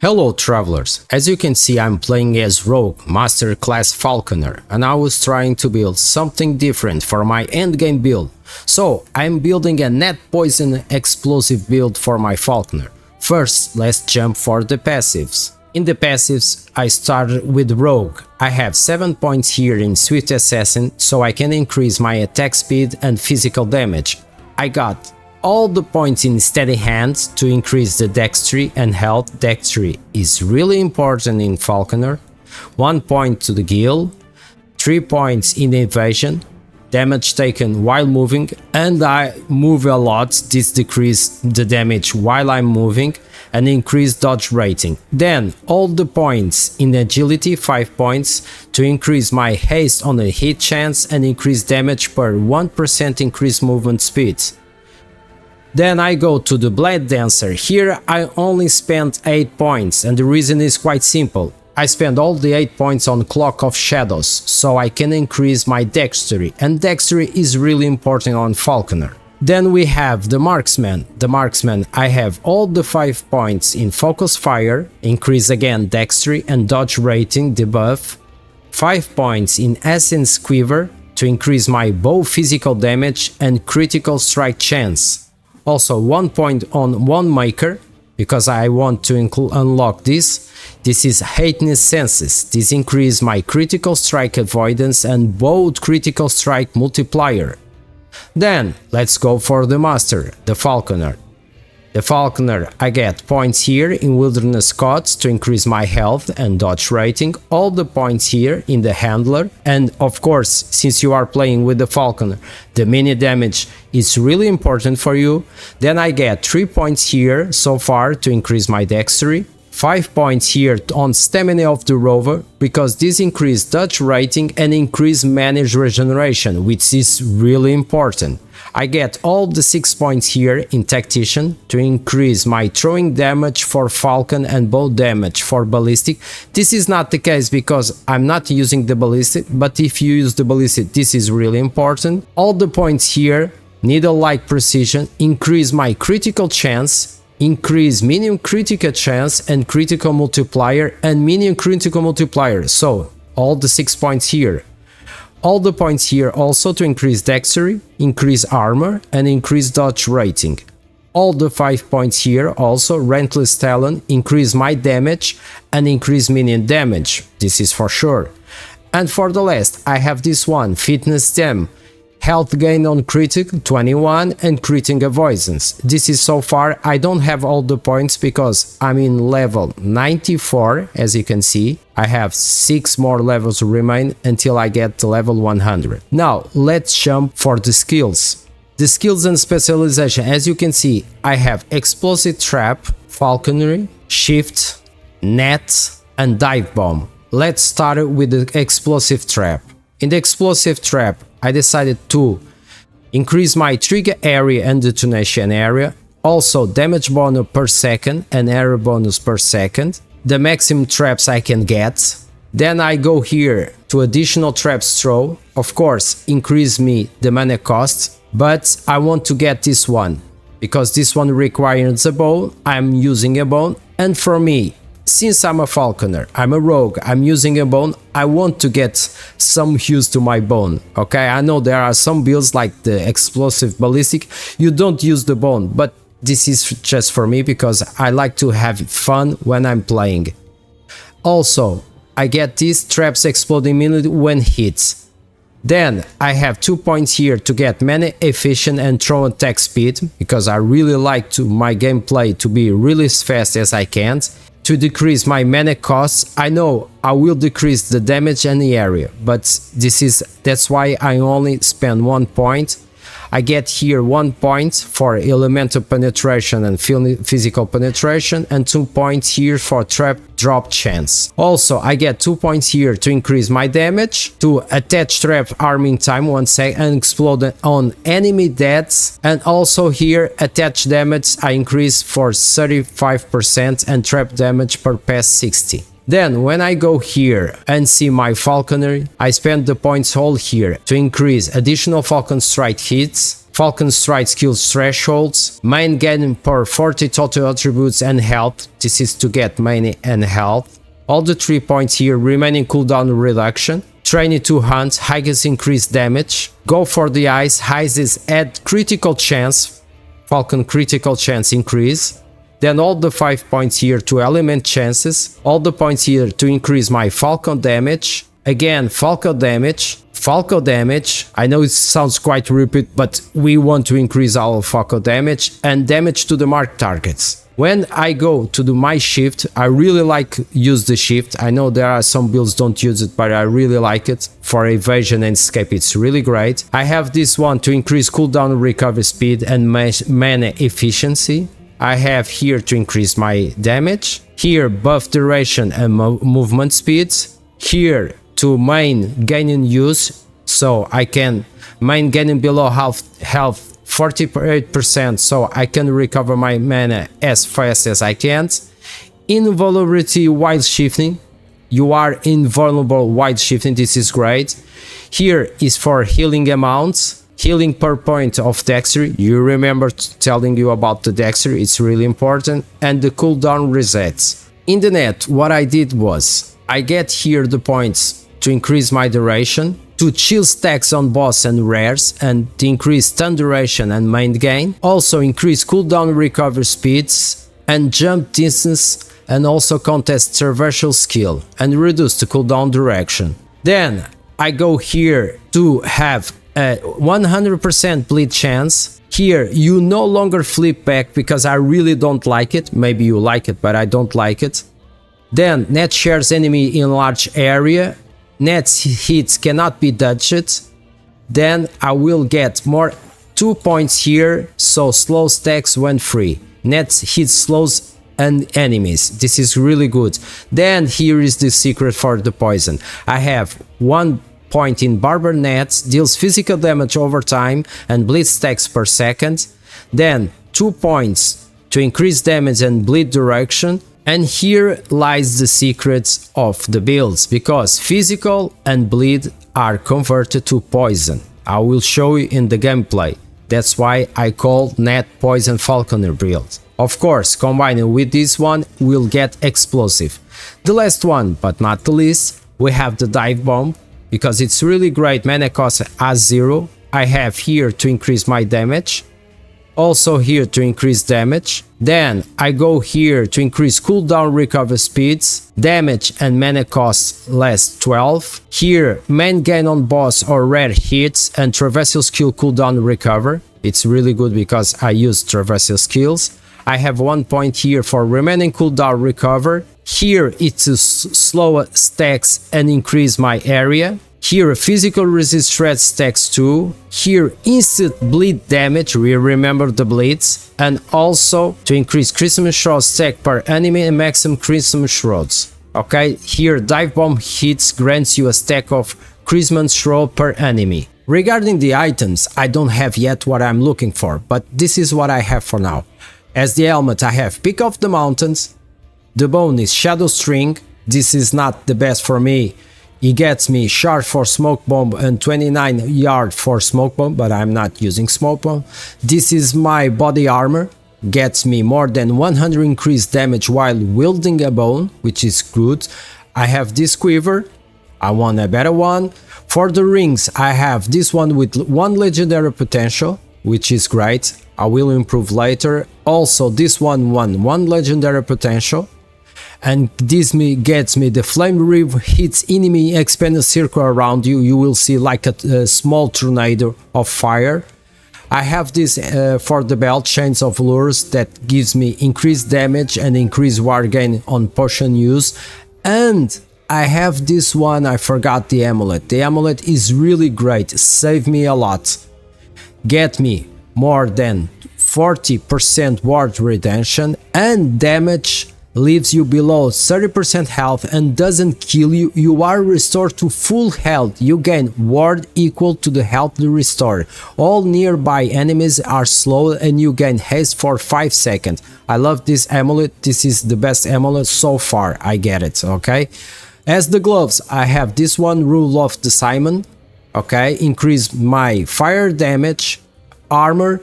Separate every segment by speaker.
Speaker 1: Hello travelers, as you can see I'm playing as Rogue Master Class Falconer and I was trying to build something different for my endgame build. So I'm building a net poison explosive build for my Falconer. First let's jump for the passives. In the passives I started with Rogue. I have 7 points here in Swift Assassin so I can increase my attack speed and physical damage. I got all the points in steady hands to increase the dexterity and health. Dexterity is really important in Falconer. 1 point to the guild, 3 points in evasion, damage taken while moving, and I move a lot, this decreases the damage while I'm moving, and increase dodge rating. Then all the points in agility, 5 points, to increase my haste on a hit chance and increase damage per 1% increased movement speed. Then I go to the Blade Dancer. Here I only spent 8 points and the reason is quite simple. I spend all the 8 points on Cloak of Shadows so I can increase my dexterity, and dexterity is really important on Falconer. Then we have the Marksman. The Marksman, I have all the 5 points in Focus Fire, increase again dexterity and dodge rating debuff, 5 points in Essence Quiver to increase my bow physical damage and critical strike chance. Also 1 point on One Maker, because I want to unlock this. This is Hateness Senses. This increases my critical strike avoidance and both critical strike multiplier. Then let's go for the Master, the Falconer. The Falconer, I get points here in Wilderness Cots to increase my health and dodge rating, all the points here in the Handler, and of course, since you are playing with the Falconer, the mini damage is really important for you. Then I get 3 points here so far to increase my dexterity, 5 points here on Stamina of the Rover, because this increase dodge rating and increase manage regeneration, which is really important. I get all the 6 points here in Tactician to increase my throwing damage for Falcon and bow damage for Ballistic. This is not the case because I'm not using the Ballistic, but if you use the Ballistic, this is really important. All the points here, Needle-like Precision, increase my critical chance, increase minion critical chance and critical multiplier and minion critical multiplier. So all the 6 points here. All the points here also to increase dexterity, increase armor and increase dodge rating. All the 5 points here also, Relentless Talon, increase my damage and increase minion damage. This is for sure. And for the last I have this one, Fitness Gem. Health gain on critic 21 and critic avoidance. This is so far, I don't have all the points because I'm in level 94 as you can see. I have 6 more levels to remain until I get to level 100. Now let's jump for the skills. The skills and specialization, as you can see, I have Explosive Trap, Falconry, Shift, Net and Dive Bomb. Let's start with the Explosive Trap. In the Explosive Trap, I decided to increase my trigger area and detonation area, also damage bonus per second and area bonus per second, the maximum traps I can get. Then I go here to additional traps throw, of course increase me the mana cost, but I want to get this one, because this one requires a bow, I'm using a bow, and for me, since I'm a Falconer, I'm a rogue, I'm using a bone, I want to get some use to my bone, okay? I know there are some builds like the Explosive Ballistic, you don't use the bone, but this is just for me because I like to have fun when I'm playing. Also, I get these traps exploding immediately when hit. Then I have 2 points here to get mana efficient and throw attack speed, because I really like my gameplay to be really as fast as I can. To decrease my mana costs, I know I will decrease the damage and the area, but that's why I only spend 1 point. I get here 1 point for elemental penetration and physical penetration and 2 points here for trap drop chance. Also I get 2 points here to increase my damage, to attach trap arming time 1 second and explode on enemy deaths, and also here attach damage I increase for 35% and trap damage per pass 60. Then when I go here and see my Falconer, I spend the points all here to increase additional Falcon strike hits, Falcon strike skills thresholds, main gain per 40 total attributes and health. This is to get money and health. All the 3 points here, remaining cooldown reduction. Training to hunt, highest increased damage. Go for the eyes, highs is add critical chance. Falcon critical chance increase. Then all the 5 points here to element chances. All the points here to increase my Falcon damage. Again, Falcon damage. Falco damage, I know it sounds quite repeat, but we want to increase our Falco damage and damage to the marked targets. When I go to do my shift, I really like use the shift. I know there are some builds don't use it, but I really like it. For evasion and escape, it's really great. I have this one to increase cooldown recovery speed and mana efficiency. I have here to increase my damage. Here buff duration and movement speeds. Here to main gaining use, so I can main gaining below health 48%, so I can recover my mana as fast as I can. Invulnerability while shifting, you are invulnerable while shifting, this is great. Here is for healing amounts, healing per point of dexterity, you remember telling you about the dexterity, it's really important, and the cooldown resets. In the net, what I did was, I get here the points to increase my duration, to chill stacks on boss and rares, and to increase stun duration and main gain. Also increase cooldown recovery speeds and jump distance, and also contest traversal skill and reduce the cooldown duration. Then I go here to have a 100% bleed chance. Here you no longer flip back because I really don't like it. Maybe you like it, but I don't like it. Then net shares enemy in large area. Net hits cannot be dodged. Then I will get more 2 points here, so slow stacks when free. Net hits slows and enemies. This is really good. Then here is the secret for the poison. I have 1 point in barber nets, deals physical damage over time and bleed stacks per second. Then 2 points to increase damage and bleed duration. And here lies the secrets of the builds, because physical and bleed are converted to poison. I will show you in the gameplay. That's why I call net poison Falconer build. Of course, combining with this one, we'll get explosive. The last one, but not the least, we have the dive bomb, because it's really great. Mana cost as 0. I have here to increase my damage. Also here to increase damage. Then I go here to increase cooldown recovery speeds, damage and mana cost less 12. Here main gain on boss or rare hits and traversal skill cooldown recover. It's really good because I use traversal skills. I have 1 point here for remaining cooldown recover. Here it's to slow stacks and increase my area. Here physical resist threat stacks 2. Here instant bleed damage, we remember the bleeds. And also to increase Christmas Shroud stack per enemy and maximum Christmas Shrouds. Okay, here dive bomb hits grants you a stack of Christmas Shroud per enemy. Regarding the items, I don't have yet what I'm looking for, but this is what I have for now. As the helmet I have Peak of the Mountains. The bone is Shadow String. This is not the best for me. He gets me shard for smoke bomb and 29 yard for smoke bomb, but I'm not using smoke bomb. This is my body armor, gets me more than 100 increased damage while wielding a bone, which is good. I have this quiver, I want a better one. For the rings I have this one with 1 legendary potential, which is great, I will improve later. Also this one legendary potential. And this gets me the flame reef hits enemy expand a circle around you. You will see like a small tornado of fire. I have this for the belt, Chains of Lures, that gives me increased damage and increased war gain on potion use. And I have this one, I forgot the amulet. The amulet is really great, save me a lot. Get me more than 40% ward retention and damage. Leaves you below 30% health and doesn't kill you. You are restored to full health. You gain ward equal to the health restored. All nearby enemies are slow and you gain haste for 5 seconds. I love this amulet. This is the best amulet so far. I get it, okay? As the gloves, I have this one, Rule of the Simon. Okay, increase my fire damage, armor,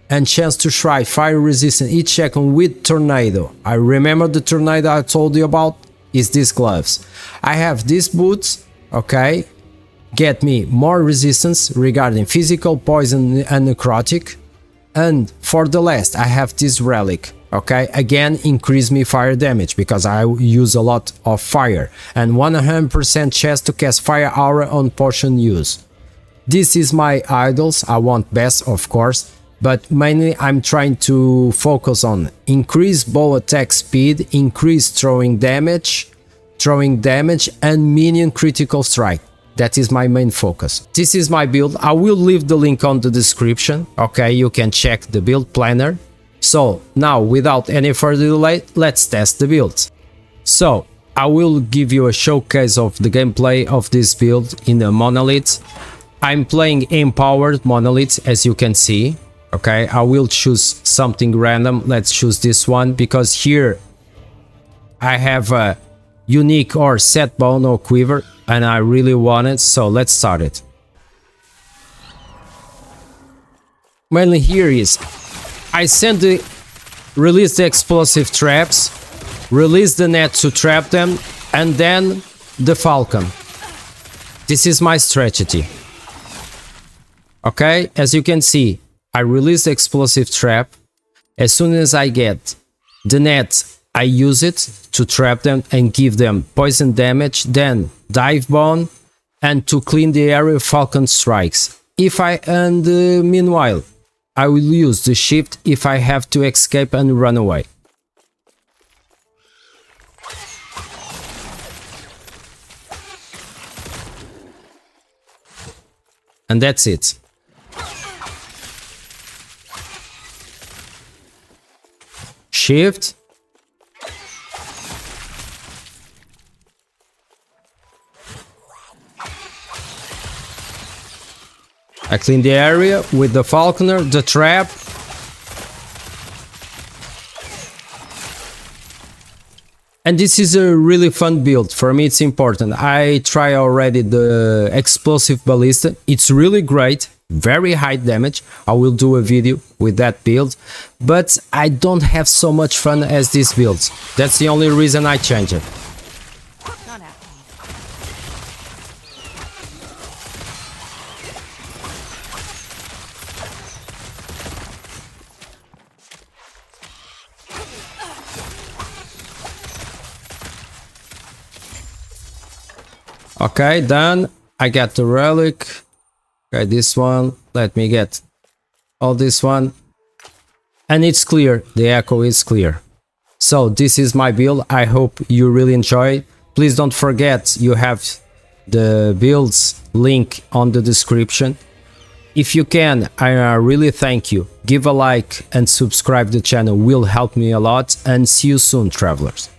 Speaker 1: and chance to try fire resistance each second with tornado. I remember the tornado I told you about is these gloves. I have these boots, okay, get me more resistance regarding physical, poison and necrotic. And for the last, I have this relic, okay, again increase me fire damage because I use a lot of fire, and 100% chance to cast fire aura on potion use. This is my idols. I want best, of course, but mainly I'm trying to focus on increase bow attack speed, increase throwing damage and minion critical strike. That is my main focus. This is my build. I will leave the link on the description, okay, you can check the build planner. So now, without any further delay, let's test the build. So I will give you a showcase of the gameplay of this build in the monolith. I'm playing empowered monolith, as you can see. Okay, I will choose something random. Let's choose this one because here I have a unique or set bone or quiver and I really want it, so let's start it. Mainly here is I release the explosive traps, release the net to trap them, and then the falcon. This is my strategy. Okay, as you can see, I release the explosive trap. As soon as I get the net, I use it to trap them and give them poison damage, then dive bomb, and to clean the area, falcon strikes. Meanwhile, I will use the shift if I have to escape and run away. And that's it. Shift. I clean the area with the Falconer, the trap. And this is a really fun build. For me, it's important. I try already the explosive ballista. It's really great. Very high damage. I will do a video with that build. But I don't have so much fun as this build. That's the only reason I change it. Okay, done. I got the relic. Okay, this one. Let me get all this one. And it's clear. The echo is clear. So this is my build. I hope you really enjoy. Please don't forget you have the builds link on the description. If you can, I really thank you. Give a like and subscribe the channel will help me a lot. And see you soon, travelers.